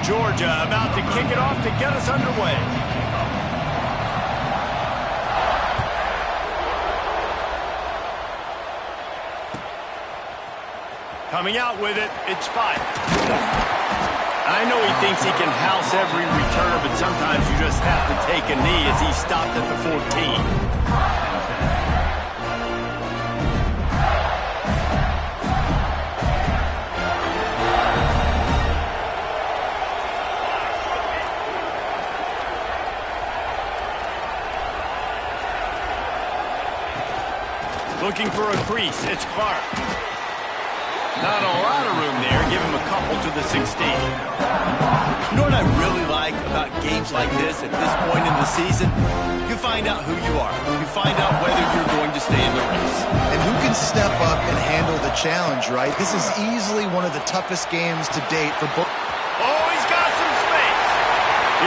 Georgia about to kick it off to get us underway. Coming out with it, it's 5. I know he thinks he can house every returner, but sometimes you just have to take a knee as he stopped at the 14. Looking for a crease, it's Clark. Not a lot of room there. Give him a couple to the 16. You know what I really like about games like this at this point in the season? You find out who you are. You find out whether you're going to stay in the race. And who can step up and handle the challenge, right? This is easily one of the toughest games to date for both. Oh, he's got some space.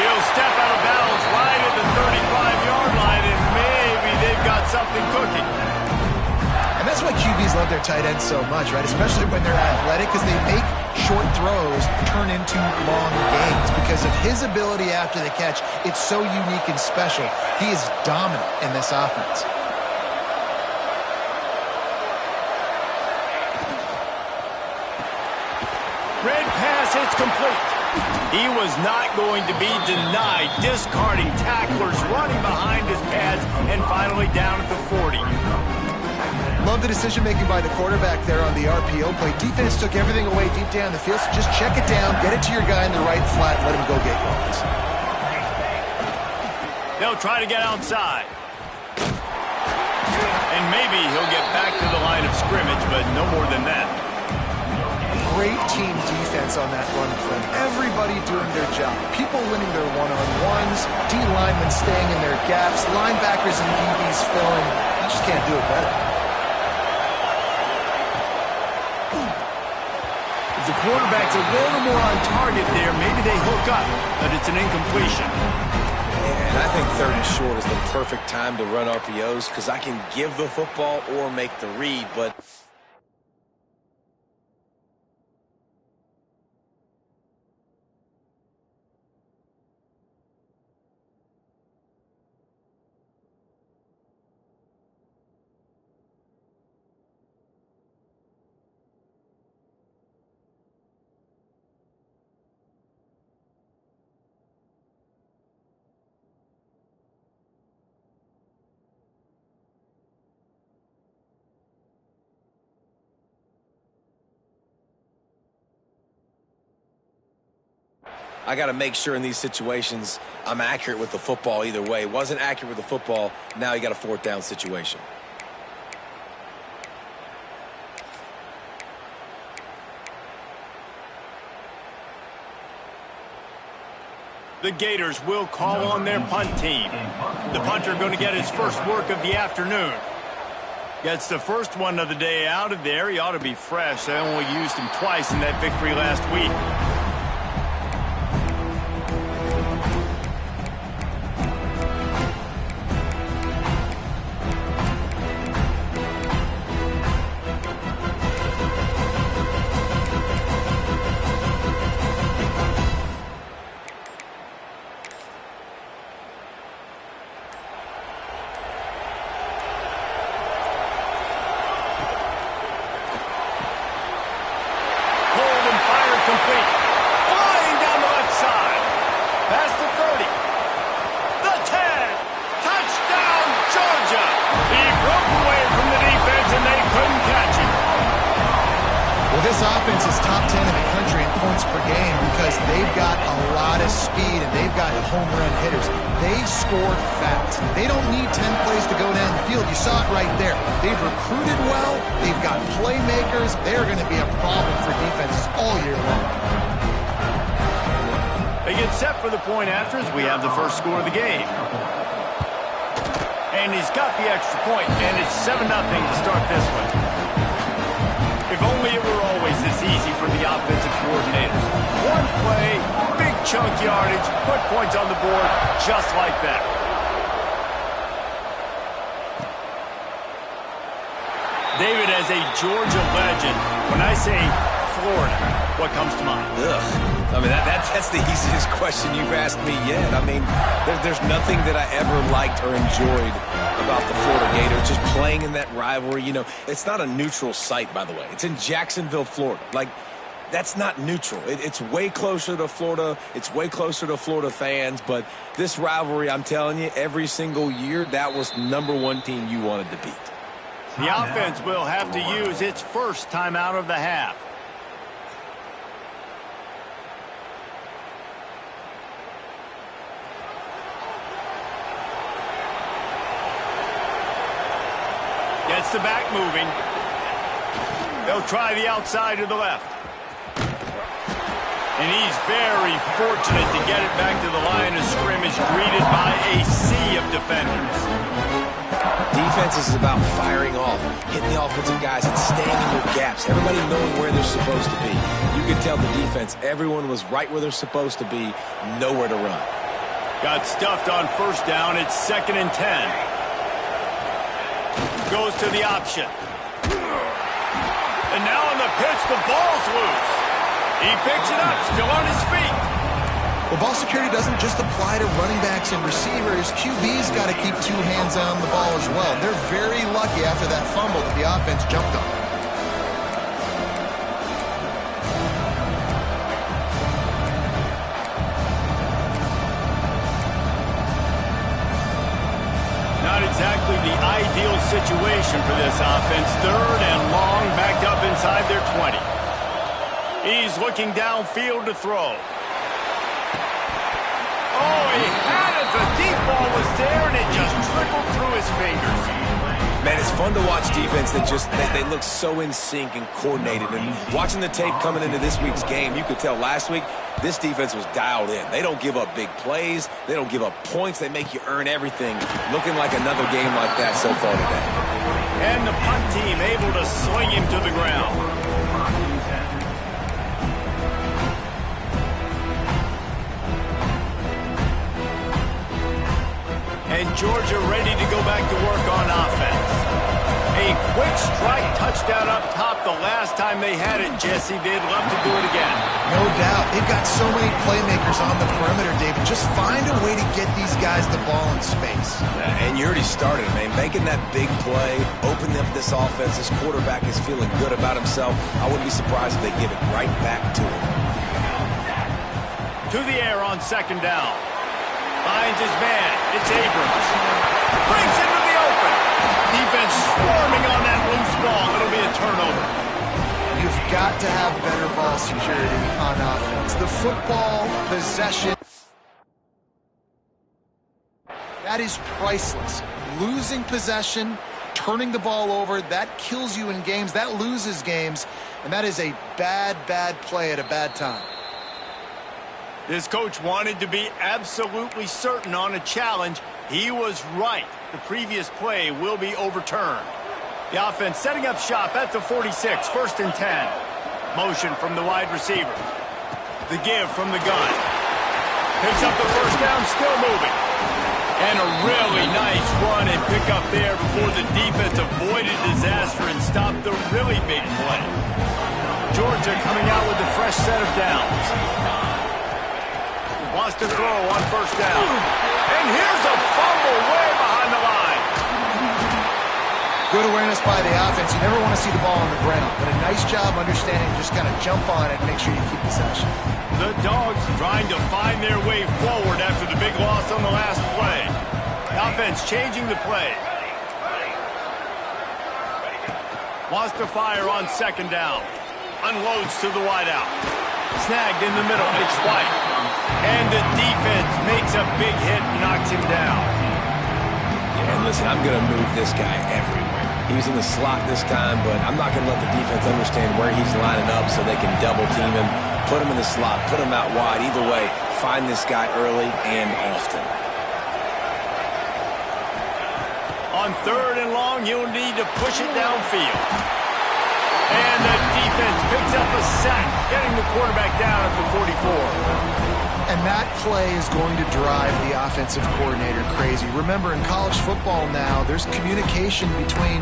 He'll step out of bounds right at the 35-yard line, and maybe they've got something cooking. And that's why QBs love their tight ends so much, right? Especially when they're athletic, because they make short throws turn into long gains. Because of his ability after the catch, it's so unique and special. He is dominant in this offense. Red pass, it's complete. He was not going to be denied, discarding tacklers, running behind his pads, and finally down at the 40. Love the decision-making by the quarterback there on the RPO play. Defense took everything away deep down the field, so just check it down, get it to your guy in the right flat, and let him go get yards. They'll try to get outside. And maybe he'll get back to the line of scrimmage, but no more than that. Great team defense on that run play. Everybody doing their job. People winning their one-on-ones, D linemen staying in their gaps, linebackers and DBs filling. You just can't do it better. If the quarterback's a little more on target there, maybe they hook up, but it's an incompletion. And I think 3rd and short is the perfect time to run RPOs because I can give the football or make the read, but I got to make sure in these situations I'm accurate with the football either way. Wasn't accurate with the football, now you got a 4th down situation. The Gators will call on their punt team. The punter going to get his first work of the afternoon. Gets the first one of the day out of there. He ought to be fresh. They only used him twice in that victory last week. This offense is top 10 in the country in points per game because they've got a lot of speed and they've got home run hitters. They score fast. They don't need 10 plays to go down the field. You saw it right there. They've recruited well. They've got playmakers. They're going to be a problem for defenses all year long. They get set for the point after as we have the first score of the game. And he's got the extra point, and it's 7-0 to start this one. If only it were always this easy for the offensive coordinators. One play, big chunk yardage, put points on the board just like that. David, as a Georgia legend, when I say Florida. What comes to mind? Ugh. I mean, that's the easiest question you've asked me yet. I mean, there's nothing that I ever liked or enjoyed about the Florida Gators. Just playing in that rivalry, you know, it's not a neutral site, by the way. It's in Jacksonville, Florida. Like, that's not neutral. It's way closer to Florida. It's way closer to Florida fans. But this rivalry, I'm telling you, every single year, that was #1 team you wanted to beat. The offense will have to use its first timeout of the half. Gets the back moving. They'll try the outside to the left. And he's very fortunate to get it back to the line of scrimmage, greeted by a sea of defenders. Defense is about firing off, hitting the offensive guys, and staying in your gaps. Everybody knowing where they're supposed to be. You could tell the defense, everyone was right where they're supposed to be, nowhere to run. Got stuffed on first down. It's 2nd and 10. Goes to the option. And now on the pitch, the ball's loose. He picks it up, still on his feet. Well, ball security doesn't just apply to running backs and receivers. QB's got to keep 2 hands on the ball as well. They're very lucky after that fumble that the offense jumped on. Not exactly the ideal situation for this offense. 3rd and long, backed up inside their 20. He's looking downfield to throw. Oh, he had it. The deep ball was there, and it just trickled through his fingers. Man, it's fun to watch defense that just, they look so in sync and coordinated. And watching the tape coming into this week's game, you could tell last week, this defense was dialed in. They don't give up big plays. They don't give up points. They make you earn everything. Looking like another game like that so far today. And the punt team able to sling him to the ground. And Georgia ready to go back to work on offense. A quick strike touchdown up top the last time they had it, Jesse. They'd love to do it again. No doubt. They've got so many playmakers on the perimeter, David. Just find a way to get these guys the ball in space. And you already started, man. Making that big play, opening up this offense. This quarterback is feeling good about himself. I wouldn't be surprised if they give it right back to him. To the air on 2nd down. Finds his man. It's Abrams. Brings it to the open. Defense swarming on that loose ball. It'll be a turnover. You've got to have better ball security on offense. The football possession, that is priceless. Losing possession, turning the ball over, that kills you in games. That loses games. And that is a bad, bad play at a bad time. This coach wanted to be absolutely certain on a challenge. He was right. The previous play will be overturned. The offense setting up shop at the 46, 1st and 10. Motion from the wide receiver. The give from the gun. Picks up the first down, still moving. And a really nice run and pick up there before the defense avoided disaster and stopped the really big play. Georgia coming out with a fresh set of downs. Wants to throw on 1st down. And here's a fumble way behind the line. Good awareness by the offense. You never want to see the ball on the ground, but a nice job understanding just kind of jump on it and make sure you keep possession. The Dogs trying to find their way forward after the big loss on the last play. The offense changing the play. Wants to fire on 2nd down. Unloads to the wideout. Snagged in the middle. It's White. And the defense makes a big hit and knocks him down. Yeah, and listen, I'm going to move this guy everywhere. He's in the slot this time, but I'm not going to let the defense understand where he's lining up so they can double team him, put him in the slot, put him out wide. Either way, find this guy early and often. On 3rd and long, you'll need to push it downfield. And the defense picks up a sack, getting the quarterback down at the 44. And that play is going to drive the offensive coordinator crazy. Remember, in college football now, there's communication between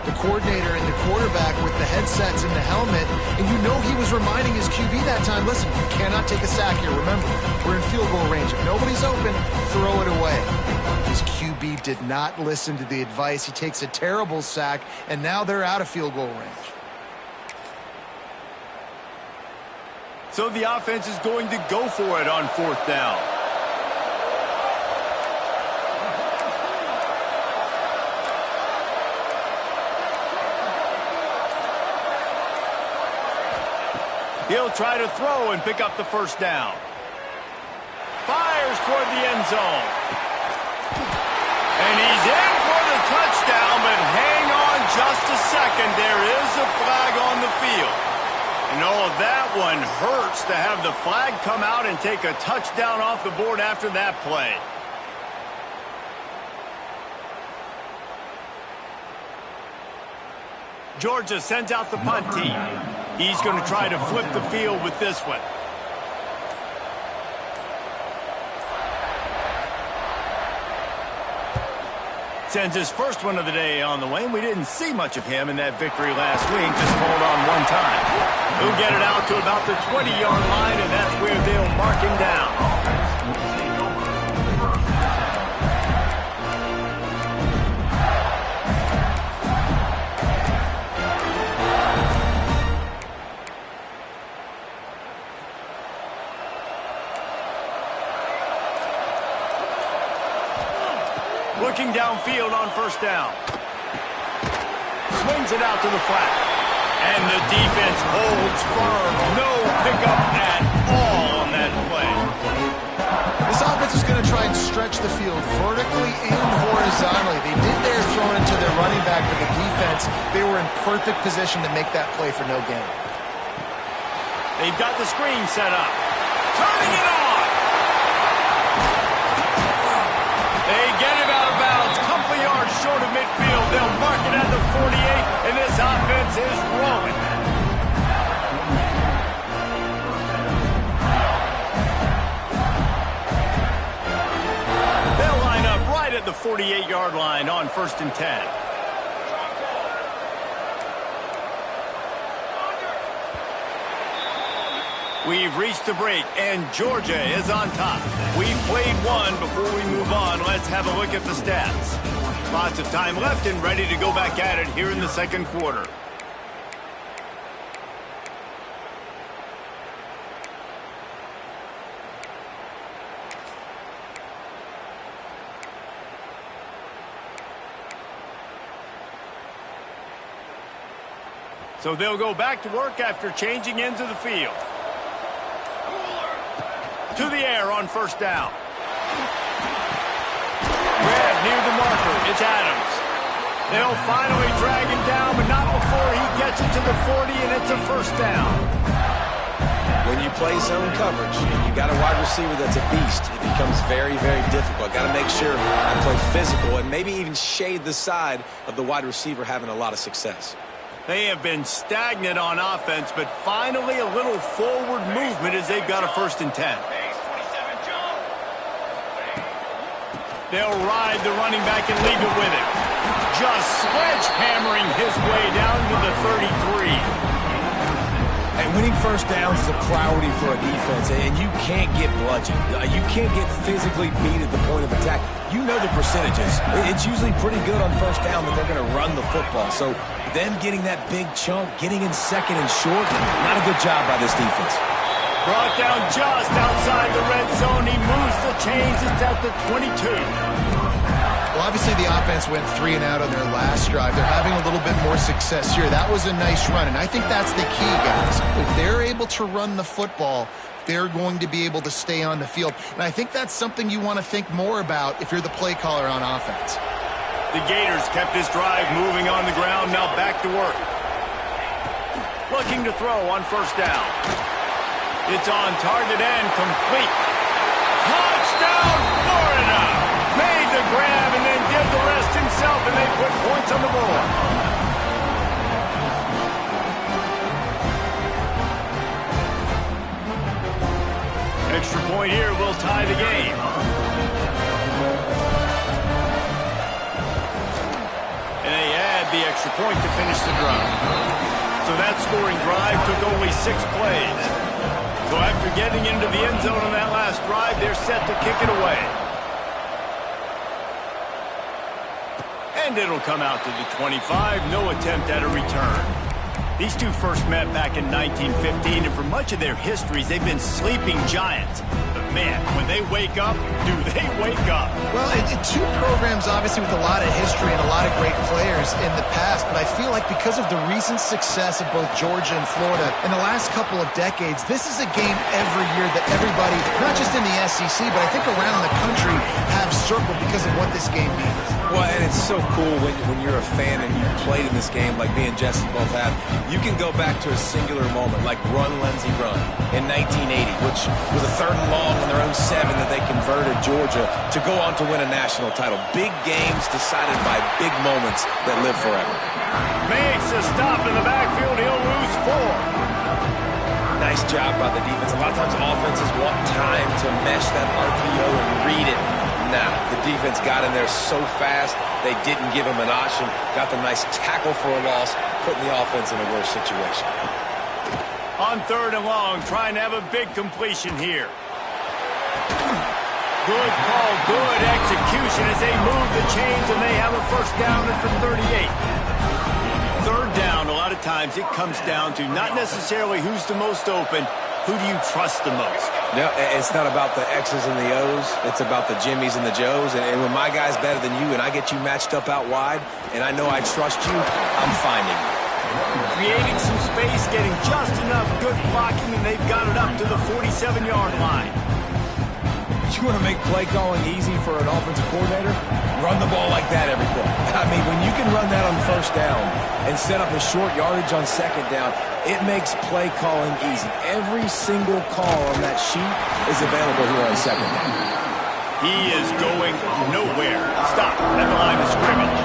the coordinator and the quarterback with the headsets and the helmet, and you know he was reminding his QB that time, listen, you cannot take a sack here. Remember, we're in field goal range. If nobody's open, throw it away. His QB did not listen to the advice. He takes a terrible sack, and now they're out of field goal range. So the offense is going to go for it on 4th down. He'll try to throw and pick up the 1st down. Fires toward the end zone. And he's in for the touchdown, but hang on just a second. There is a flag on the field. And that one hurts to have the flag come out and take a touchdown off the board after that play. Georgia sends out the punt team. He's going to try to flip the field with this one. Sends his first one of the day on the way, and we didn't see much of him in that victory last week. Just hold on one time. He'll get it out to about the 20-yard line, and that's where they'll mark him down. Looking downfield on 1st down. Swings it out to the flat. And the defense holds firm. No pickup at all on that play. This offense is going to try and stretch the field vertically and horizontally. They did their throwing into their running back, but the defense, they were in perfect position to make that play for no gain. They've got the screen set up. Turning it on. They get him out of bounds, couple yards short of midfield. They'll mark it at the 48, and this offense is rolling. They'll line up right at the 48-yard line on 1st and 10. We've reached the break, and Georgia is on top. We've played one. Before we move on, let's have a look at the stats. Lots of time left and ready to go back at it here in the 2nd quarter. So they'll go back to work after changing into the field. To the air on 1st down. Grab near the marker. It's Adams. They'll finally drag him down, but not before he gets it to the 40, and it's a 1st down. When you play zone coverage and you got a wide receiver that's a beast, it becomes very, very difficult. Got to make sure I play physical and maybe even shade the side of the wide receiver having a lot of success. They have been stagnant on offense, but finally a little forward movement as they've got a 1st and 10. They'll ride the running back and leave it with him. Just sledgehammering his way down to the 33. And winning 1st downs is a priority for a defense, and you can't get bludgeoned. You can't get physically beat at the point of attack. You know the percentages. It's usually pretty good on 1st down that they're going to run the football. So them getting that big chunk, getting in 2nd and short, not a good job by this defense. Brought down just outside the red zone. He moves the chains. It's at the 22. Well, obviously the offense went 3 and out on their last drive. They're having a little bit more success here. That was a nice run, and I think that's the key, guys. If they're able to run the football, they're going to be able to stay on the field. And I think that's something you want to think more about if you're the play caller on offense. The Gators kept this drive moving on the ground. Now back to work. Looking to throw on 1st down. It's on target and complete. Touchdown, Florida! Made the grab and then did the rest himself, and they put points on the board. Extra point here will tie the game. And they add the extra point to finish the drive. So that scoring drive took only 6 plays. So after getting into the end zone on that last drive, they're set to kick it away. And it'll come out to the 25. No attempt at a return. These two first met back in 1915, and for much of their histories, they've been sleeping giants. But man, when they wake up, do they wake up? Well, two programs obviously with a lot of history and a lot of great players in the past, but I feel like because of the recent success of both Georgia and Florida in the last couple of decades, this is a game every year that everybody, not just in the SEC, but I think around the country, have circled because of what this game means. Well, and it's so cool when you're a fan and you played in this game like me and Jesse both have. You can go back to a singular moment like Run, Lindsey, Run in 1980, which was a 3rd and long on their own 7 that they converted Georgia to go on to win a national title. Big games decided by big moments that live forever. Makes a stop in the backfield. He'll lose 4. Nice job by the defense. A lot of times offenses want time to mesh that RPO and read it. Nah, the defense got in there so fast, they didn't give him an option. Got the nice tackle for a loss, putting the offense in a worse situation. On 3rd and long, trying to have a big completion here. Good call, good execution as they move the chains, and they have a first down at the 38. 3rd down, a lot of times it comes down to not necessarily who's the most open, who do you trust the most? No, it's not about the X's and the O's. It's about the Jimmies and the Joes. And when my guy's better than you and I get you matched up out wide and I know I trust you, I'm finding you. Creating some space, getting just enough good blocking, and they've got it up to the 47-yard line. You want to make play calling easy for an offensive coordinator? Run the ball like that every play. I mean, when you can run that on 1st down and set up a short yardage on 2nd down, it makes play calling easy. Every single call on that sheet is available here on 2nd down. He is going nowhere. Stop at the line of scrimmage.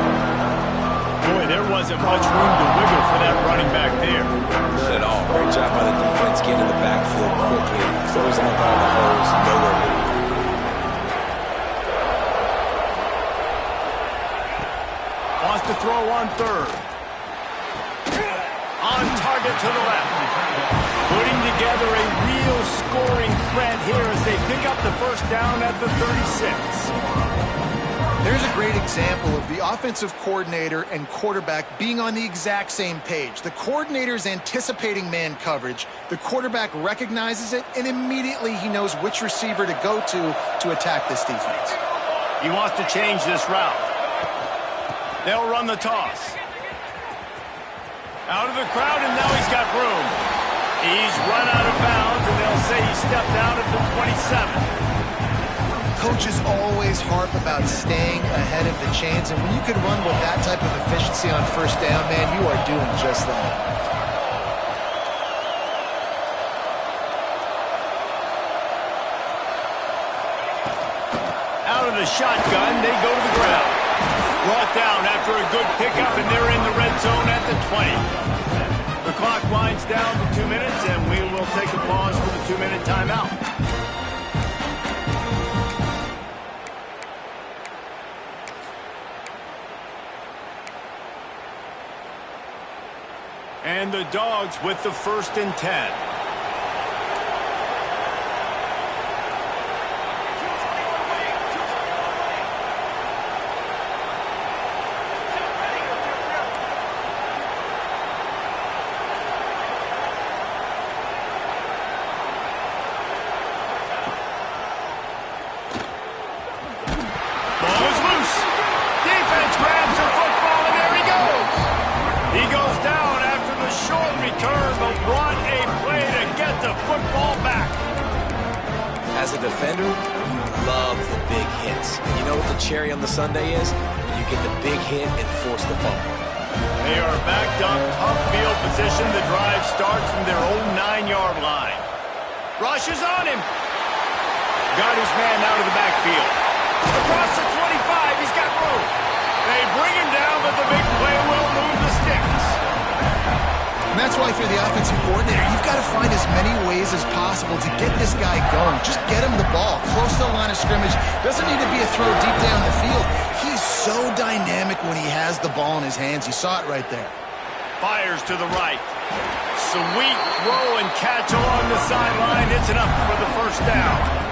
Boy, there wasn't much room to wiggle for that running back there. Not at all. Great job by the defense getting in the backfield quickly, closing up all the holes, nowhere to lead. Wants to throw on 3rd. On target to the left. Putting together a real scoring threat here as they pick up the first down at the 36. There's a great example of the offensive coordinator and quarterback being on the exact same page. The coordinator's anticipating man coverage. The quarterback recognizes it, and immediately he knows which receiver to go to attack this defense. He wants to change this route. They'll run the toss. Out of the crowd, and now he's got room. He's run out of bounds, and they'll say he stepped out at the 27. Coaches always harp about staying ahead of the chains, and when you can run with that type of efficiency on 1st down, man, you are doing just that. Out of the shotgun, they go to the ground. Brought down after a good pickup, and they're in the red zone at the 20. The clock winds down to 2 minutes, and we will take a pause for the 2-minute timeout. And the Dogs with the 1st and 10. As a defender, you love the big hits. And you know what the cherry on the sundae is? You get the big hit and force the fumble. They are backed up, tough field position. The drive starts from their own 9-yard line. Rush is on him. Got his man out of the backfield. Across the 25, he's got room. They bring him down, but the big play will move the sticks. that's why if you're the offensive coordinator, you've got to find as many ways as possible to get this guy going. Just get him the ball close to the line of scrimmage. Doesn't need to be a throw deep down the field. He's so dynamic when he has the ball in his hands. You saw it right there. Fires to the right. Sweet throw and catch along the sideline. It's enough for the first down.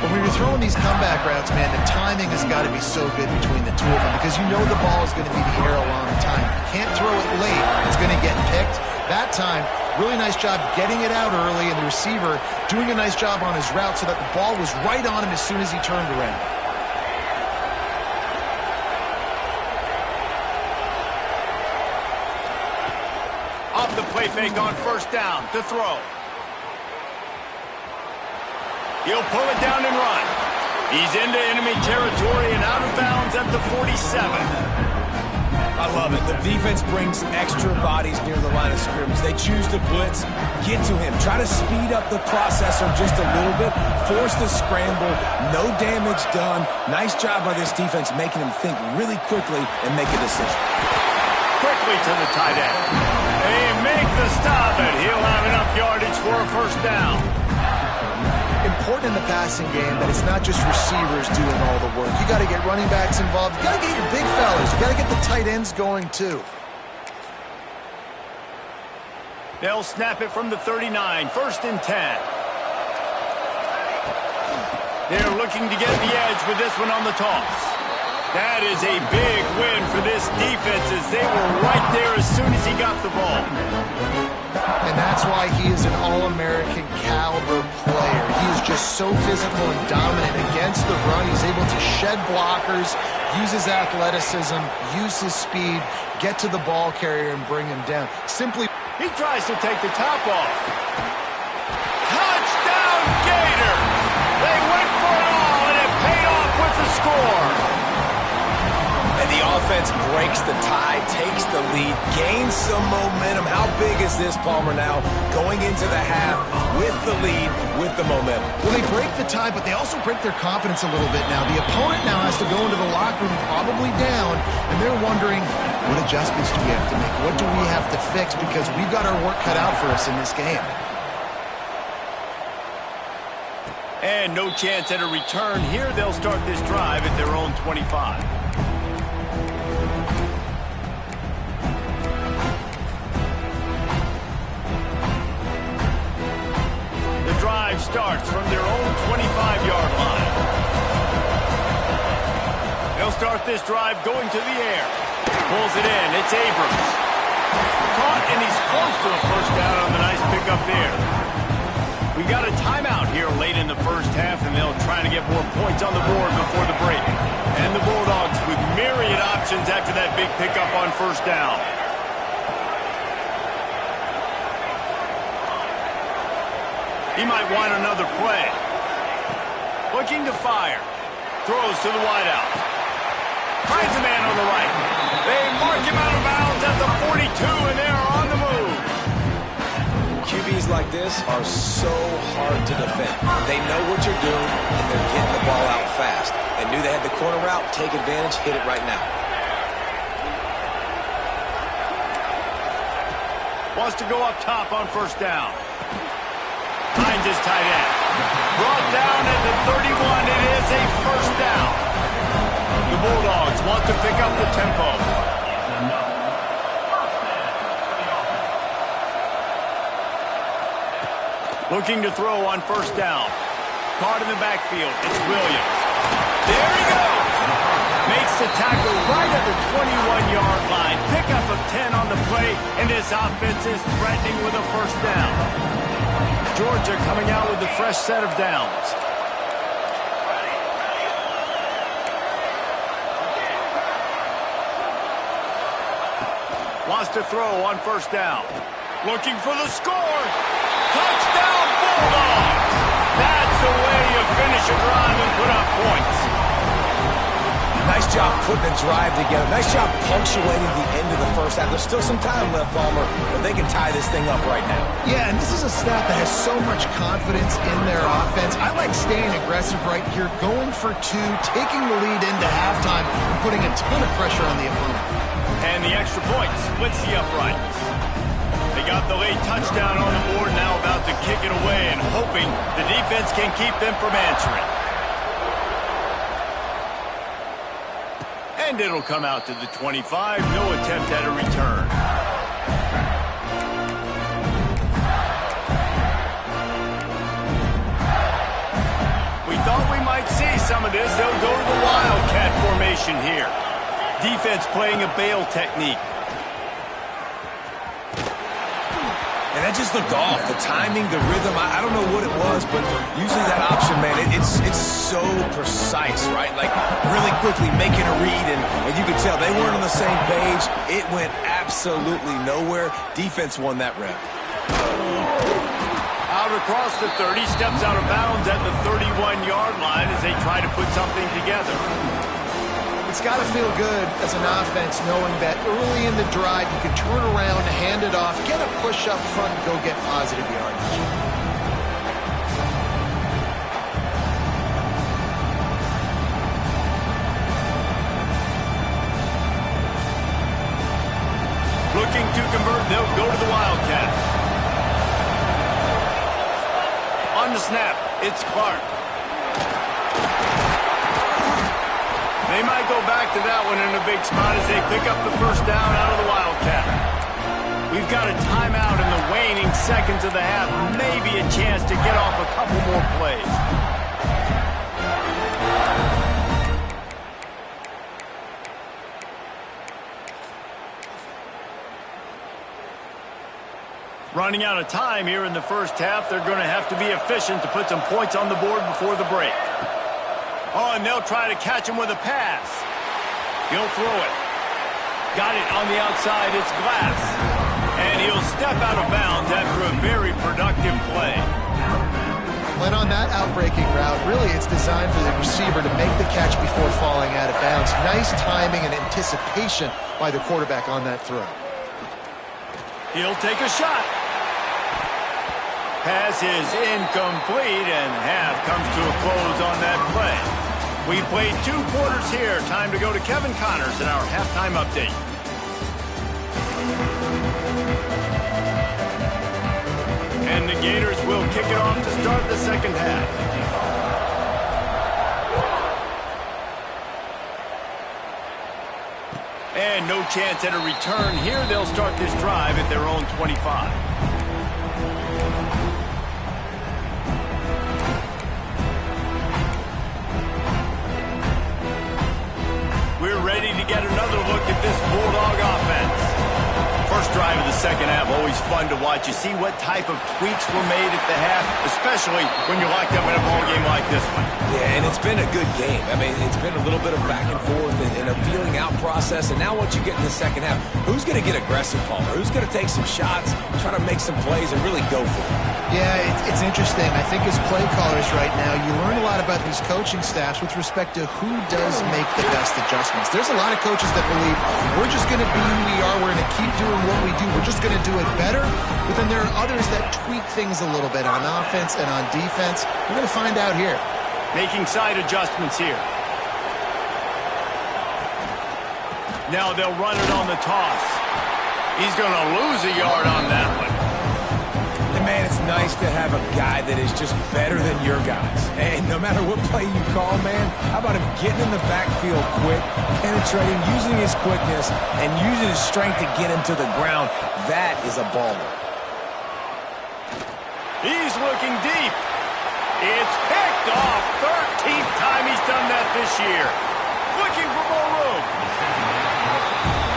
When you're throwing these comeback routes, man, the timing has got to be so good between the two of them because you know the ball is going to be the air a long time. You can't throw it late. It's going to get picked. That time, really nice job getting it out early, and the receiver doing a nice job on his route so that the ball was right on him as soon as he turned around. Off the play fake on first down to throw. He'll pull it down and run. He's into enemy territory and out of bounds at the 47. I love it. The defense brings extra bodies near the line of scrimmage. They choose to blitz, get to him, try to speed up the processor just a little bit, force the scramble, no damage done. Nice job by this defense making him think really quickly and make a decision. Quickly to the tight end. They make the stop, and he'll have enough yardage for a first down. Important in the passing game that it's not just receivers doing all the work. You got to get running backs involved. You got to get your big fellas. You got to get the tight ends going too. They'll snap it from the 39, 1st and 10. They're looking to get the edge with this one on the toss. That is a big win for this defense as they were right there as soon as he got the ball. And that's why he is an All-American caliber player. He is just so physical and dominant against the run. He's able to shed blockers, use his athleticism, use his speed, get to the ball carrier and bring him down. Simply, he tries to take the top off. Touchdown, Gator! They went for it all, and it paid off with the score. And the offense breaks the tie, takes the lead, gains some momentum. How big is this, Palmer, now? Going into the half with the lead, with the momentum. Well, they break the tie, but they also break their confidence a little bit now. The opponent now has to go into the locker room probably down, and they're wondering, what adjustments do we have to make? What do we have to fix? Because we've got our work cut out for us in this game. And no chance at a return here. They'll start this drive at their own 25. Drive starts from their own 25-yard line. They'll start this drive going to the air. Pulls it in. It's Abrams. Caught, and he's close to a first down on the nice pickup there. We've got a timeout here late in the first half, and they'll try to get more points on the board before the break. And the Bulldogs with myriad options after that big pickup on first down. He might want another play. Looking to fire. Throws to the wideout. Finds a man on the right. They mark him out of bounds at the 42, and they're on the move. QBs like this are so hard to defend. They know what you're doing, and they're getting the ball out fast. They knew they had the corner route, take advantage, hit it right now. Wants to go up top on first down. Finds his tight end. Brought down at the 31. It is a first down. The Bulldogs want to pick up the tempo. Looking to throw on first down. Caught in the backfield. It's Williams. There he goes. Makes the tackle right at the 21-yard line. Pickup of 10 on the play, and this offense is threatening with a first down. Georgia coming out with a fresh set of downs. Wants to throw on first down. Looking for the score. Touchdown, Bulldogs! That's the way you finish a drive and put up points. Nice job putting the drive together. Nice job punctuating the end of the first half. There's still some time left, Palmer, but they can tie this thing up right now. Yeah, and this is a staff that has so much confidence in their offense. I like staying aggressive right here, going for two, taking the lead into halftime, and putting a ton of pressure on the opponent. And the extra point splits the uprights. They got the late touchdown on the board, now about to kick it away and hoping the defense can keep them from answering. And it'll come out to the 25. No attempt at a return. We thought we might see some of this. They'll go to the Wildcat formation here. Defense playing a bail technique. And that just looked off. The timing, the rhythm, I don't know what it was, but usually that option, man, it's so precise, right? Like really quickly making a read, and you could tell they weren't on the same page. It went absolutely nowhere. Defense won that rep. Out across the 30, steps out of bounds at the 31-yard line as they try to put something together. It's got to feel good as an offense knowing that early in the drive you can turn around, hand it off, get a push up front, and go get positive yardage. Looking to convert, they'll go to the Wildcat. On the snap, it's Clark. They might go back to that one in a big spot as they pick up the first down out of the Wildcat. We've got a timeout in the waning seconds of the half. Maybe a chance to get off a couple more plays. Running out of time here in the first half. They're going to have to be efficient to put some points on the board before the break. Oh, and they'll try to catch him with a pass. He'll throw it. Got it on the outside. It's Glass. And he'll step out of bounds after a very productive play. When on that outbreaking route, really it's designed for the receiver to make the catch before falling out of bounds. Nice timing and anticipation by the quarterback on that throw. He'll take a shot. Pass is incomplete, and half comes to a close on that play. We played 2 quarters here. Time to go to Kevin Connors in our halftime update. And the Gators will kick it off to start the second half. And no chance at a return here. They'll start this drive at their own 25. We're ready to get another look at this Bulldog offense. First drive of the second half, always fun to watch. You see what type of tweaks were made at the half, especially when you're locked up in a ball game like this one. Yeah, and it's been a good game. I mean, it's been a little bit of back and forth and a feeling out process. And now what you get in the second half, who's going to get aggressive, Palmer? Who's going to take some shots, try to make some plays, and really go for it? Yeah, it's interesting. I think as play callers right now, you learn a lot about these coaching staffs with respect to who does make the best adjustments. There's a lot of coaches that believe we're just going to be who we are. We're going to keep doing what we do. We're just going to do it better. But then there are others that tweak things a little bit on offense and on defense. We're going to find out here. Making side adjustments here. Now they'll run it on the toss. He's going to lose a yard on that one. And man, it's nice to have a guy that is just better than your guys. And no matter what play you call, man, how about him getting in the backfield quick, penetrating, using his quickness, and using his strength to get him to the ground. That is a baller. He's looking deep. It's picked off. 13th time he's done that this year. Looking for more room.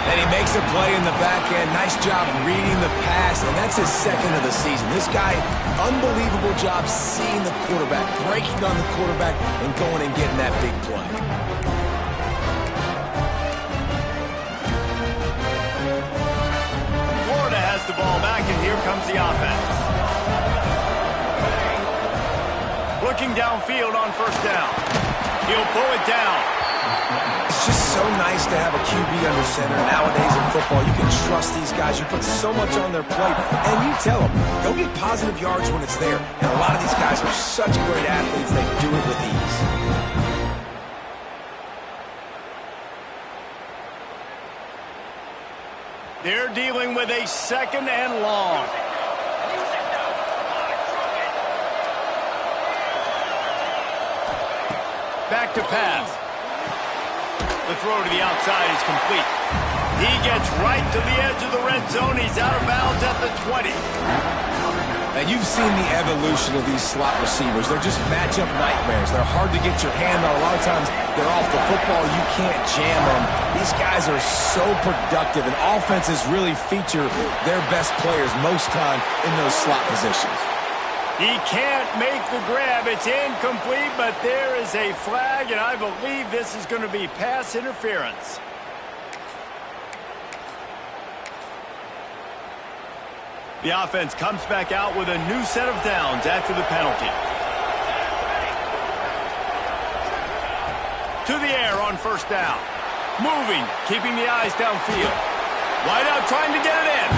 And he makes a play in the back end. Nice job reading the pass, and that's his second of the season. This guy, unbelievable job seeing the quarterback, breaking on the quarterback, and going and getting that big play. Florida has the ball back, and here comes the offense. Looking downfield on first down. He'll pull it down. It's just so nice to have a QB under center nowadays in football. You can trust these guys. You put so much on their plate, and you tell them, go get positive yards when it's there. And a lot of these guys are such great athletes, they do it with ease. They're dealing with a 2nd and long. Back to pass. The throw to the outside is complete. He gets right to the edge of the red zone. He's out of bounds at the 20. Now, you've seen the evolution of these slot receivers. They're just matchup nightmares. They're hard to get your hand on. A lot of times, they're off the football. You can't jam them. These guys are so productive, and offenses really feature their best players most time in those slot positions. He can't make the grab. It's incomplete, but there is a flag, and I believe this is going to be pass interference. The offense comes back out with a new set of downs after the penalty. To the air on 1st down. Moving, keeping the eyes downfield. Wide out trying to get it in.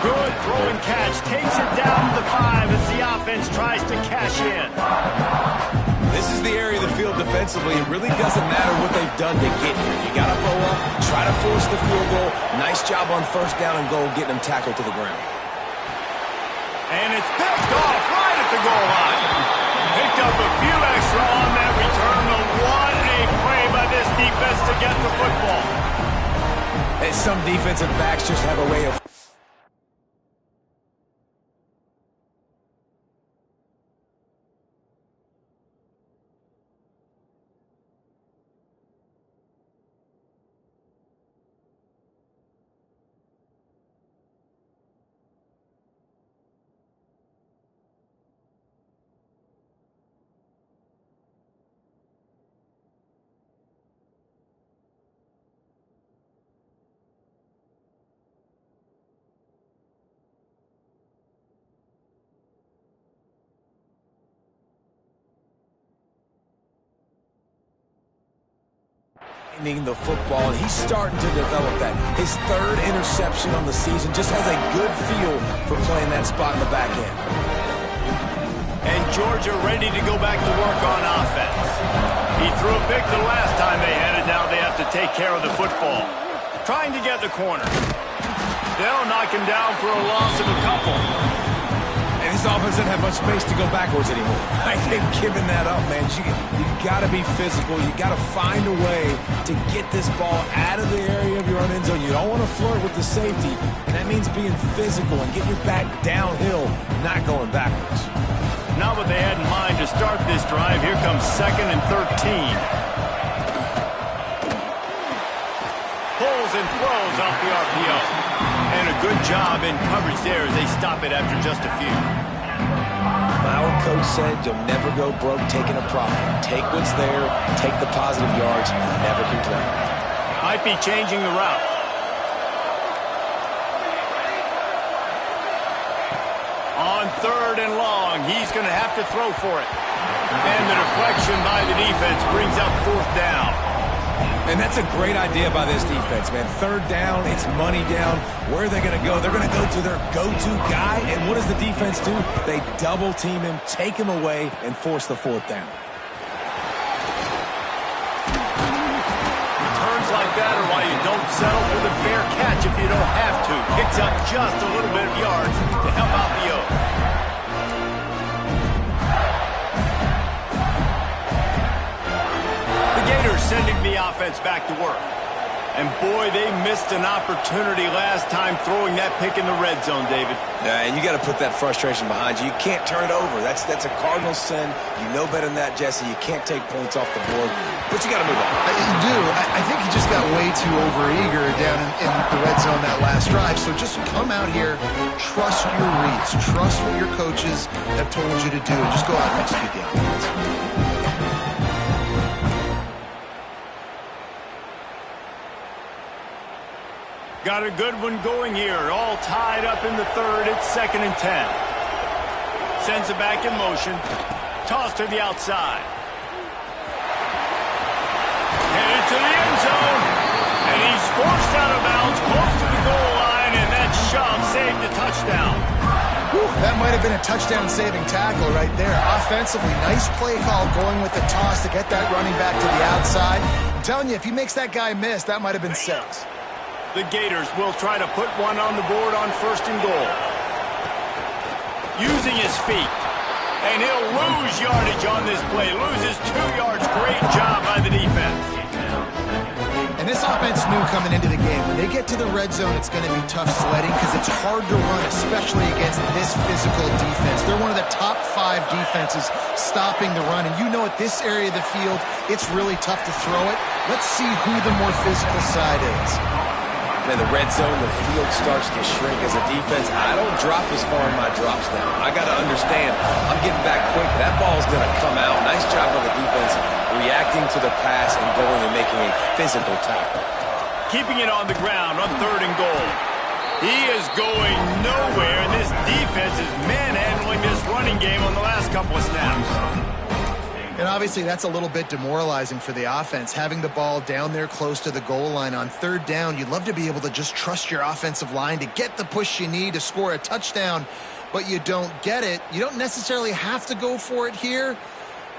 Good throw and catch. Takes it down to the 5 as the offense tries to cash in. This is the area of the field defensively. It really doesn't matter what they've done to get here. You got to blow up, try to force the field goal. Nice job on 1st down and goal, getting them tackled to the ground. And it's picked off right at the goal line. Picked up a few extra on that return, but what a play by this defense to get the football. And some defensive backs just have a way of... the football, and he's starting to develop that. His 3rd interception on the season, just has a good feel for playing that spot in the back end. And Georgia ready to go back to work on offense. He threw a pick the last time they had it. Now they have to take care of the football. Trying to get the corner. They'll knock him down for a loss of a couple. And his offense doesn't have much space to go backwards anymore. I think giving that up, man, you got to be physical. You got to find a way to get this ball out of the area of your own end zone. You don't want to flirt with the safety, and that means being physical and getting your back downhill, not going backwards. Not what they had in mind to start this drive. Here comes 2nd and 13. Pulls and throws off the RPO. And a good job in coverage there as they stop it after just a few. Our coach said you'll never go broke taking a profit. Take what's there, take the positive yards, and never complain. Might be changing the route. On 3rd and long, he's going to have to throw for it. And the deflection by the defense brings up 4th down. And that's a great idea by this defense, man. 3rd down, it's money down. Where are they going to go? They're going to go to their go-to guy. And what does the defense do? They double team him, take him away, and force the 4th down. Returns like that are why you don't settle for the fair catch if you don't have to. Picks up just a little bit of yards to help out the Oaks. Sending the offense back to work. And boy, they missed an opportunity last time throwing that pick in the red zone, David. Yeah, and you got to put that frustration behind you. You can't turn it over. That's a cardinal sin. You know better than that, Jesse. You can't take points off the board, but you got to move on. You do. I think he just got way too overeager down in the red zone that last drive. So just come out here, trust your reads, trust what your coaches have told you to do, and just go out and execute the offense. Got a good one going here. All tied up in the 3rd. It's 2nd and 10. Sends it back in motion. Toss to the outside. Headed to the end zone. And he's forced out of bounds close to the goal line. And that shove saved a touchdown. Whew, that might have been a touchdown-saving tackle right there. Offensively, nice play call going with the toss to get that running back to the outside. I'm telling you, if he makes that guy miss, that might have been 6. The Gators will try to put one on the board on 1st and goal. Using his feet. And he'll lose yardage on this play. Loses 2 yards. Great job by the defense. And this offense knew coming into the game, when they get to the red zone, it's going to be tough sledding because it's hard to run, especially against this physical defense. They're one of the top 5 defenses stopping the run. And you know at this area of the field, it's really tough to throw it. Let's see who the more physical side is. Man, the red zone, the field starts to shrink as a defense. I don't drop as far in my drops now. I got to understand, I'm getting back quick. That ball's going to come out. Nice job by the defense reacting to the pass and going and making a physical tackle. Keeping it on the ground on 3rd and goal. He is going nowhere, and this defense is manhandling this running game on the last couple of snaps. And obviously that's a little bit demoralizing for the offense, having the ball down there close to the goal line on 3rd down. You'd love to be able to just trust your offensive line to get the push you need to score a touchdown, but you don't get it. You don't necessarily have to go for it here,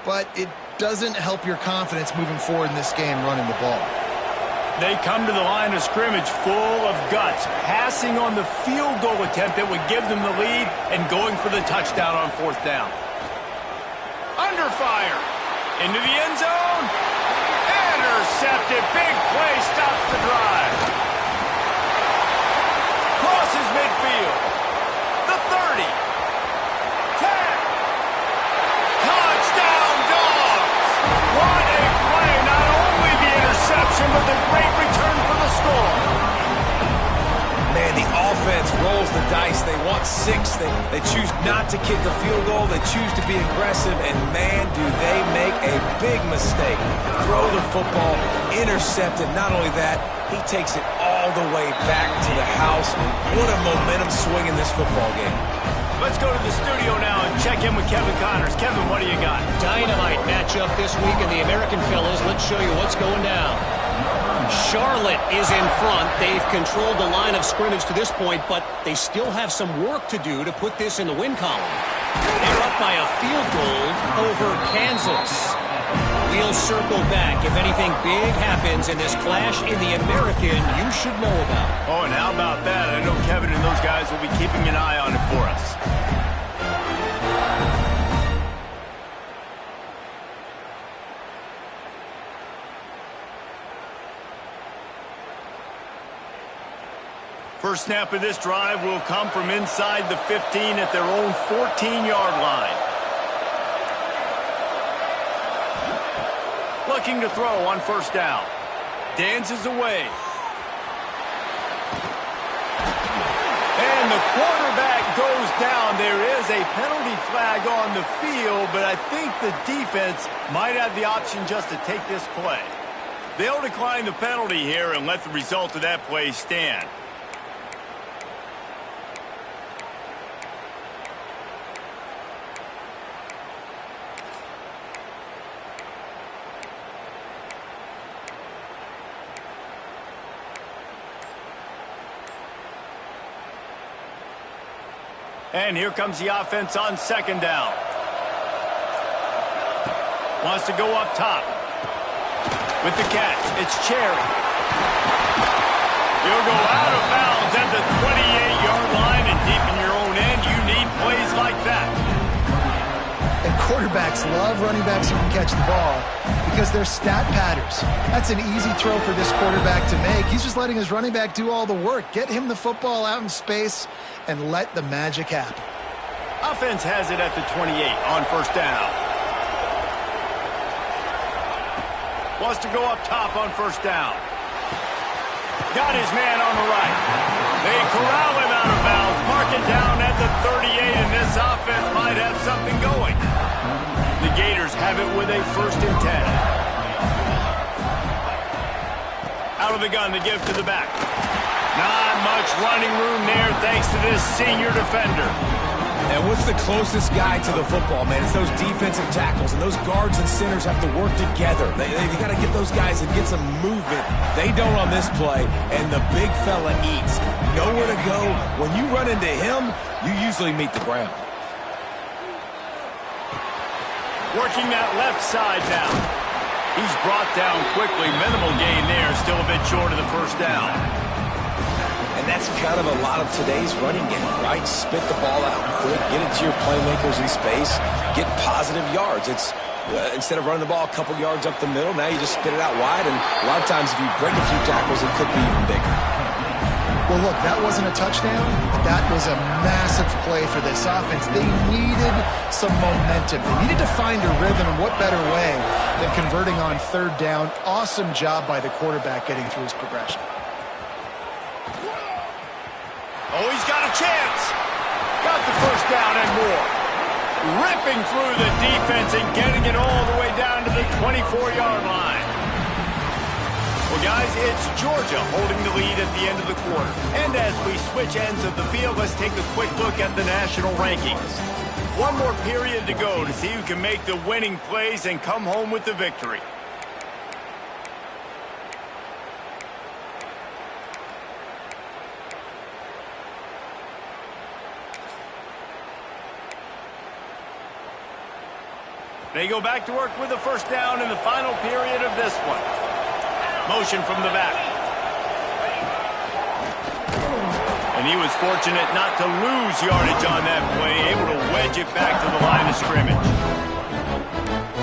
but it doesn't help your confidence moving forward in this game running the ball. They come to the line of scrimmage full of guts, passing on the field goal attempt that would give them the lead and going for the touchdown on 4th down. Under fire. Into the end zone. Intercepted. Big play stops the drive. Crosses midfield. The 30. 10. Touchdown Dogs. What a play. Not only the interception, but the great return for the score. Man, the offense rolls the dice. They want 6. They choose not to kick a field goal. They choose to be aggressive, and man, do they make a big mistake. Throw the football, intercepted. Not only that, he takes it all the way back to the house. What a momentum swing in this football game. Let's go to the studio now and check in with Kevin Connors. Kevin, what do you got? Dynamite matchup this week in the American Fellas. Let's show you what's going down. Charlotte is in front. They've controlled the line of scrimmage to this point, but they still have some work to do to put this in the win column. They're up by a field goal over Kansas. We'll circle back. If anything big happens in this clash in the American, you should know about. Oh, and how about that? I know Kevin and those guys will be keeping an eye on it for us. First snap of this drive will come from inside the 15 at their own 14-yard line. Looking to throw on 1st down. Dances away. And the quarterback goes down. There is a penalty flag on the field, but I think the defense might have the option just to take this play. They'll decline the penalty here and let the result of that play stand. And here comes the offense on 2nd down. Wants to go up top. With the catch, it's Cherry. He'll go out of bounds at the 28-yard line, and deep in your own end, you need plays like that. And quarterbacks love running backs who can catch the ball because they're stat patterns. That's an easy throw for this quarterback to make. He's just letting his running back do all the work. Get him the football out in space and let the magic happen. Offense has it at the 28 on 1st down. Wants to go up top on 1st down. Got his man on the right. They corral him out of bounds. Mark it down at the 38, and this offense might have something going. The Gators have it with a 1st and 10. Out of the gun, they give to the back. Not much running room there thanks to this senior defender. And what's the closest guy to the football, man? It's those defensive tackles, and those guards and centers have to work together. They got to get those guys and get some movement. They don't on this play, and the big fella eats. Nowhere to go. When you run into him, you usually meet the ground. Working that left side now. He's brought down quickly. Minimal gain there. Still a bit short of the 1st down. And that's kind of a lot of today's running game, right? Spit the ball out quick, get it to your playmakers in space, get positive yards. It's instead of running the ball a couple yards up the middle, now you just spit it out wide, and a lot of times if you break a few tackles, it could be even bigger. Well, look, that wasn't a touchdown, but that was a massive play for this offense. They needed some momentum. They needed to find a rhythm, and what better way than converting on third down. Awesome job by the quarterback getting through his progression. Oh, he's got a chance. Got the first down and more. Ripping through the defense and getting it all the way down to the 24-yard line. Well, guys, it's Georgia holding the lead at the end of the quarter. And as we switch ends of the field, let's take a quick look at the national rankings. One more period to go to see who can make the winning plays and come home with the victory. They go back to work with the first down in the final period of this one. Motion from the back. And he was fortunate not to lose yardage on that play, able to wedge it back to the line of scrimmage.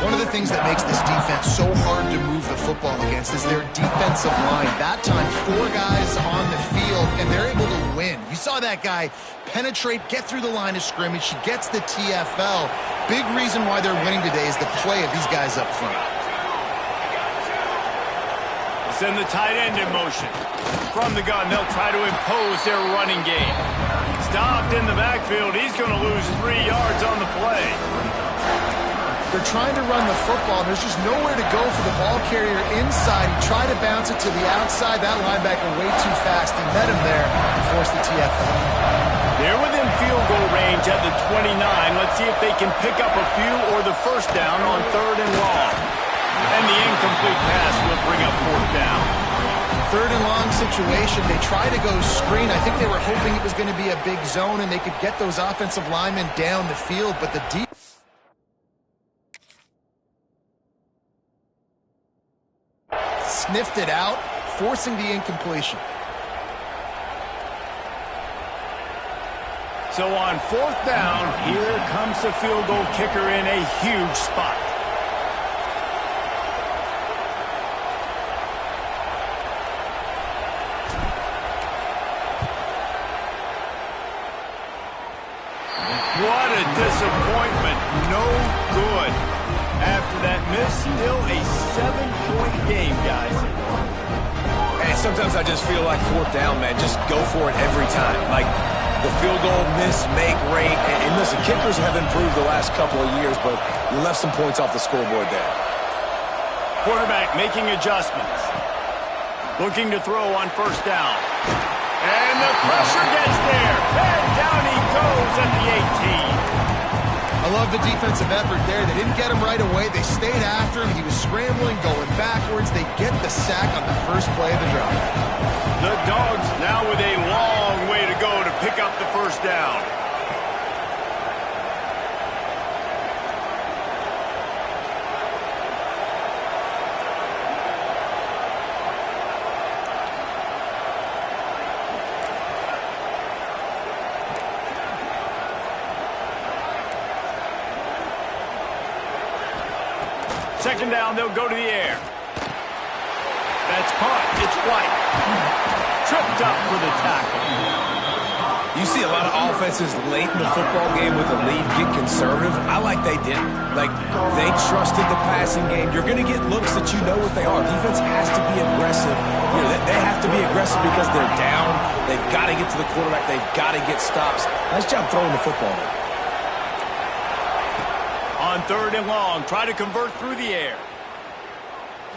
One of the things that makes this defense so hard to move the football against is their defensive line. That time, 4 guys on the field, and they're able to win. You saw that guy penetrate, get through the line of scrimmage. He gets the TFL. Big reason why they're winning today is the play of these guys up front. Send the tight end in motion. From the gun, they'll try to impose their running game. Stopped in the backfield. He's going to lose 3 yards on the play. They're trying to run the football. There's just nowhere to go for the ball carrier inside. He tried to bounce it to the outside. That linebacker way too fast. He met him there and forced the TFL. They're within field goal range at the 29. Let's see if they can pick up a few or the first down on 3rd and long. And the incomplete pass will bring up 4th down. 3rd and long situation. They try to go screen. I think they were hoping it was going to be a big zone and they could get those offensive linemen down the field, but the deep sniffed it out, forcing the incompletion. So on 4th down, here comes the field goal kicker in a huge spot. What a disappointment. No good. After that miss, still a 7-point game, guys. And sometimes I just feel like 4th down, man. Just go for it every time. Like the field goal miss, make rate. And listen, kickers have improved the last couple of years, but you left some points off the scoreboard there. Quarterback making adjustments. Looking to throw on 1st down. And the pressure gets there. And down he goes at the 18. I love the defensive effort there. They didn't get him right away. They stayed after him. He was scrambling, going backwards. They get the sack on the first play of the drive. The Dogs now with a long way to go to pick up the first down. Second down, they'll go to the air. That's caught. It's White. Tripped up for the tackle. You see a lot of offenses late in the football game with a lead get conservative. I like they didn't. Like, they trusted the passing game. You're going to get looks that you know what they are. Defense has to be aggressive. You know, they have to be aggressive because they're down. They've got to get to the quarterback. They've got to get stops. Nice job throwing the football there. On 3rd and long, try to convert through the air.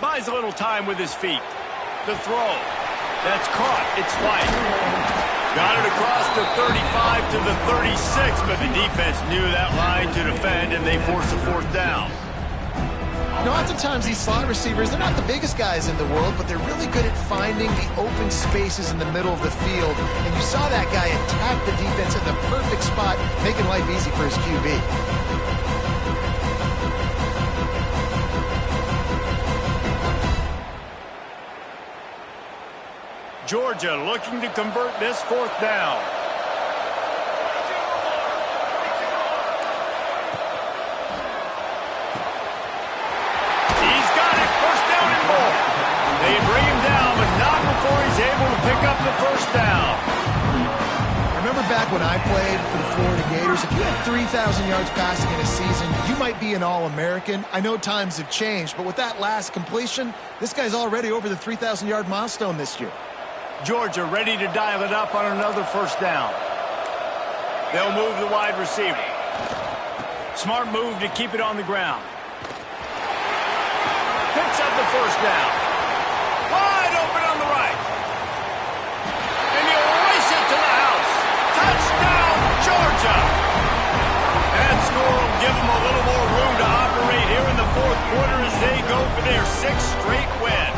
Buys a little time with his feet. The throw. That's caught. It's White. Got it across the 35 to the 36, but the defense knew that line to defend, and they forced a 4th down. You know, oftentimes these slot receivers, they're not the biggest guys in the world, but they're really good at finding the open spaces in the middle of the field. And you saw that guy attack the defense in the perfect spot, making life easy for his QB. Georgia looking to convert this 4th down. He's got it. 1st down and more. They bring him down, but not before he's able to pick up the 1st down. Remember back when I played for the Florida Gators, if you had 3,000 yards passing in a season, you might be an All-American. I know times have changed, but with that last completion, this guy's already over the 3,000-yard milestone this year. Georgia ready to dial it up on another 1st down. They'll move the wide receiver. Smart move to keep it on the ground. Picks up the 1st down. Wide open on the right. And he'll race it to the house. Touchdown, Georgia! That score will give them a little more room to operate here in the 4th quarter as they go for their 6th straight win.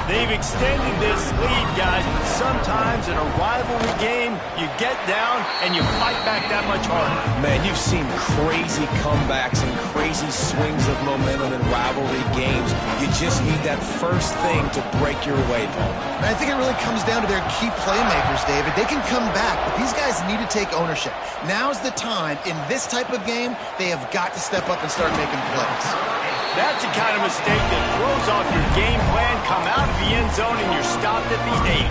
They've extended this lead, guys, but sometimes in a rivalry game, you get down and you fight back that much harder. Man, you've seen crazy comebacks and crazy swings of momentum in rivalry games. You just need that first thing to break your way, Paul. And I think it really comes down to their key playmakers, David. They can come back, but these guys need to take ownership. Now's the time. In this type of game, they have got to step up and start making plays. That's the kind of mistake that throws off your game plan, come out of the end zone, and you're stopped at the 8.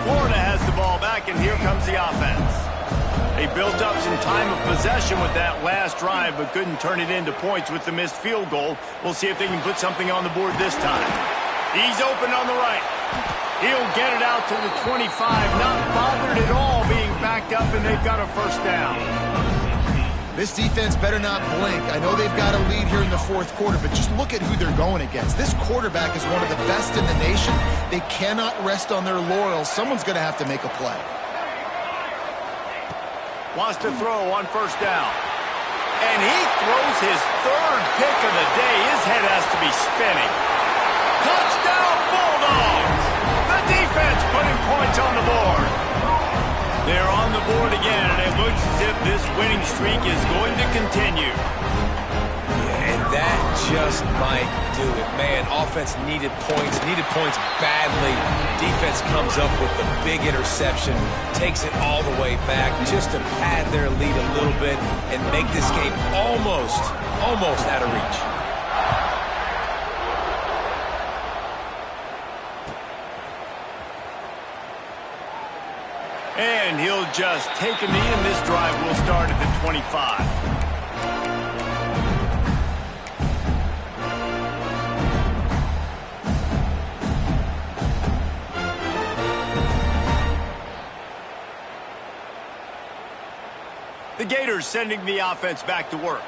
Florida has the ball back, and here comes the offense. They built up some time of possession with that last drive, but couldn't turn it into points with the missed field goal. We'll see if they can put something on the board this time. He's open on the right. He'll get it out to the 25, not bothered at all being backed up, and they've got a 1st down. This defense better not blink. I know they've got a lead here in the 4th quarter, but just look at who they're going against. This quarterback is one of the best in the nation. They cannot rest on their laurels. Someone's going to have to make a play. Wants to throw on 1st down. And he throws his 3rd pick of the day. His head has to be spinning. Touchdown, Bulldogs! The defense putting points on the board. They're on the board again, and it looks as if this winning streak is going to continue. Yeah, and that just might do it. Man, offense needed points badly. Defense comes up with the big interception, takes it all the way back just to pad their lead a little bit and make this game almost out of reach. And he'll just take a knee, and this drive will start at the 25. The Gators sending the offense back to work.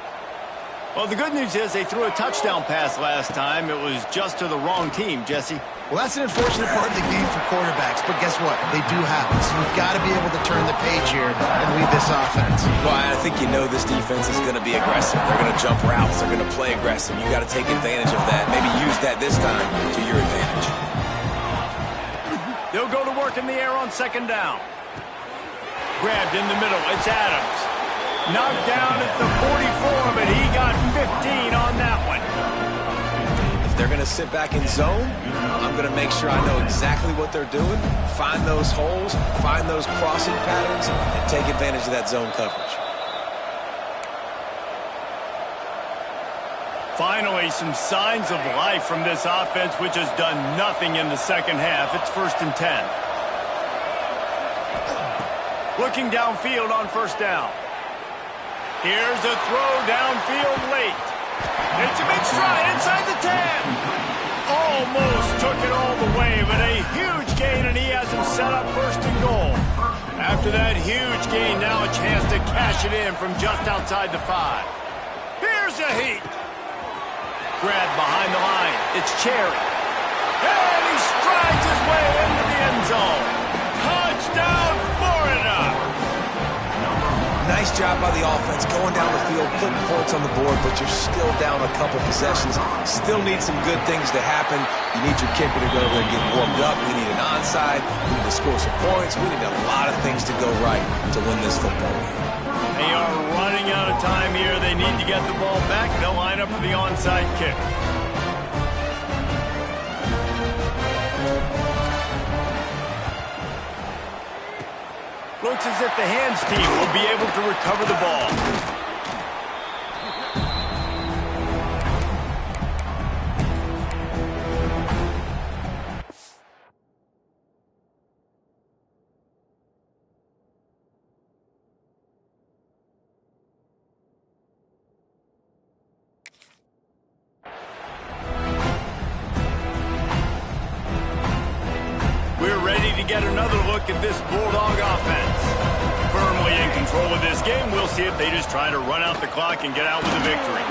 Well, the good news is they threw a touchdown pass last time. It was just to the wrong team, Jesse. Well, that's an unfortunate part of the game for quarterbacks, but guess what? They do happen, so you've got to be able to turn the page here and lead this offense. Well, I think you know this defense is going to be aggressive. They're going to jump routes. They're going to play aggressive. You got to take advantage of that. Maybe use that this time to your advantage. They'll go to work in the air on 2nd down. Grabbed in the middle. It's Adams. Knocked down at the 44, but he got 15 on that one. If they're going to sit back in zone, I'm going to make sure I know exactly what they're doing, find those holes, find those crossing patterns, and take advantage of that zone coverage. Finally, some signs of life from this offense, which has done nothing in the 2nd half. It's 1st and 10. Looking downfield on 1st down. Here's a throw downfield late. It's a big stride inside the 10. Almost took it all the way, but a huge gain, and he has him set up 1st and goal. After that huge gain, now a chance to cash it in from just outside the 5. Here's a heat. Grabbed behind the line. It's Cherry. And he strides his way into the end zone. Touchdown, Florida! Nice job by the offense going down the field, putting points on the board, but you're still down a couple possessions. Still need some good things to happen. You need your kicker to go over there and get warmed up. We need an onside. We need to score some points. We need a lot of things to go right to win this football game. They are running out of time here. They need to get the ball back. They'll line up for the onside kick. Looks as if the hands team will be able to recover the ball. We're ready to get another look at this Bulldog offense. Firmly in control of this game, we'll see if they just try to run out the clock and get out with a victory.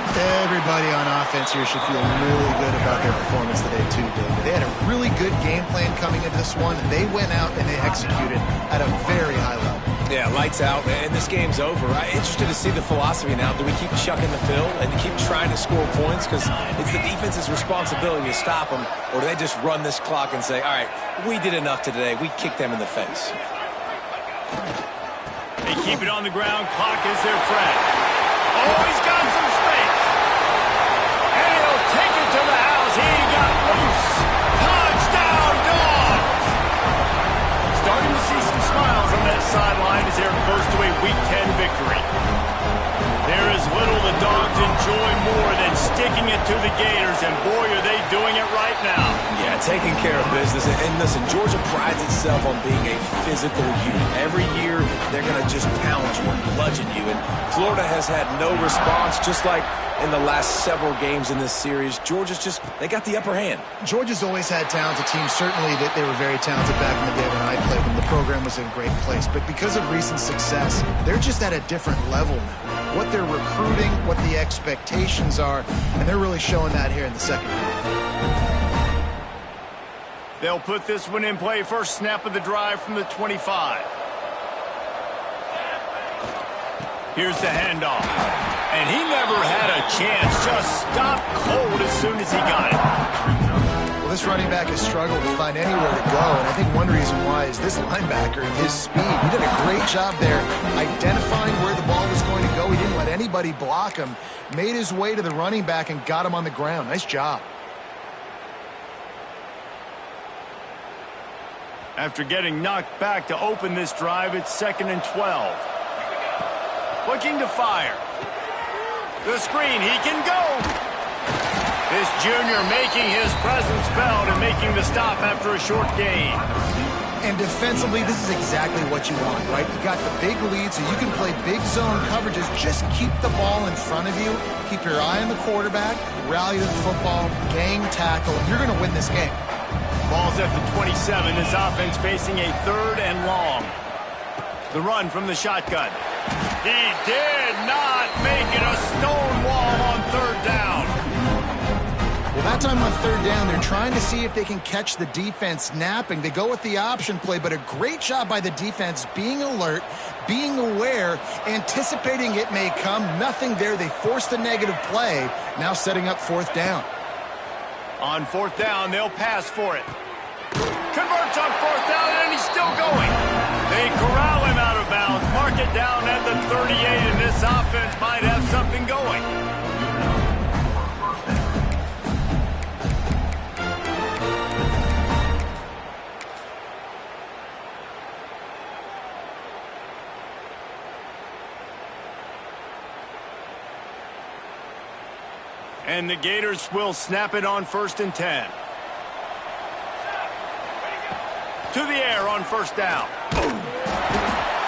Everybody on offense here should feel really good about their performance today too, David. They had a really good game plan coming into this one. They went out and they executed at a very high level. Yeah, lights out, and this game's over. I'm interested to see the philosophy now. Do we keep chucking the pill and keep trying to score points? Because it's the defense's responsibility to stop them, or do they just run this clock and say, all right, we did enough today. We kicked them in the face. They keep it on the ground. Clock is their friend. Oh, he's got some space. And he'll take it to the house. He got loose. Touchdown, Dogs! Starting to see some smiles on that sideline as they're close to a Week 10 victory. There is little the Dogs enjoy more than sticking it to the Gators, and boy, are they doing it right now. Yeah, taking care of business. And listen, Georgia prides itself on being a physical unit. Every year, they're going to just pound you and bludgeon you. And Florida has had no response, just like in the last several games in this series. Georgia's just, they got the upper hand. Georgia's always had talented teams. Certainly that they were very talented back in the day when I played them. The program was in a great place. But because of recent success, they're just at a different level now. What they're recruiting, what the expectations are, and they're really showing that here in the second half. They'll put this one in play. First snap of the drive from the 25. Here's the handoff. And he never had a chance. Just stopped cold as soon as he got it. Well, this running back has struggled to find anywhere to go, and I think one reason why is this linebacker and his speed. He did a great job there identifying where the ball was going to go. He didn't let anybody block him. Made his way to the running back and got him on the ground. Nice job. After getting knocked back to open this drive, it's 2nd and 12. Looking to fire. The screen, he can go. This junior making his presence felt and making the stop after a short gain. And defensively, this is exactly what you want, right? You got the big lead, so you can play big zone coverages. Just keep the ball in front of you. Keep your eye on the quarterback. Rally to the football. Gang tackle. You're going to win this game. Ball's at the 27. This offense facing a 3rd and long. The run from the shotgun. He did not make it a stone wall on 3rd down. Well, that time on 3rd down, they're trying to see if they can catch the defense napping. They go with the option play, but a great job by the defense being alert, being aware, anticipating it may come. Nothing there. They forced a negative play, now setting up 4th down. On 4th down, they'll pass for it. Converts on 4th down, and he's still going. They corral him out of bounds, mark it down at the 38, and this offense might have something going. And the Gators will snap it on 1st and 10. To the air on 1st down.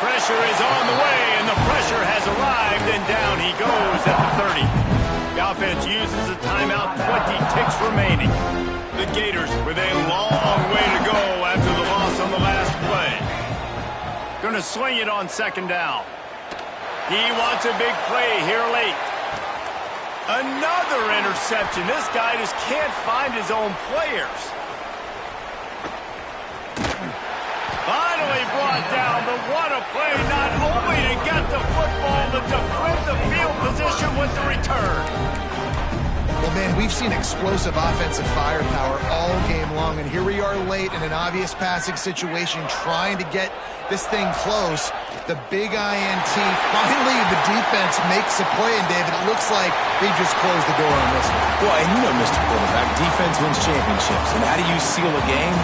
Pressure is on the way, and the pressure has arrived, and down he goes at the 30. The offense uses a timeout, 20 ticks remaining. The Gators with a long way to go after the loss on the last play. Going to swing it on 2nd down. He wants a big play here late. Another interception. This guy just can't find his own players. Finally brought down, but what a play, not only to get the football, but to flip the field position with the return. Well, man, we've seen explosive offensive firepower all game long, and here we are late in an obvious passing situation trying to get this thing close. The big INT. Finally, the defense makes a play, and David, it looks like they just closed the door on this one. Well, and you know, Mr. Quarterback, defense wins championships. And how do you seal a game?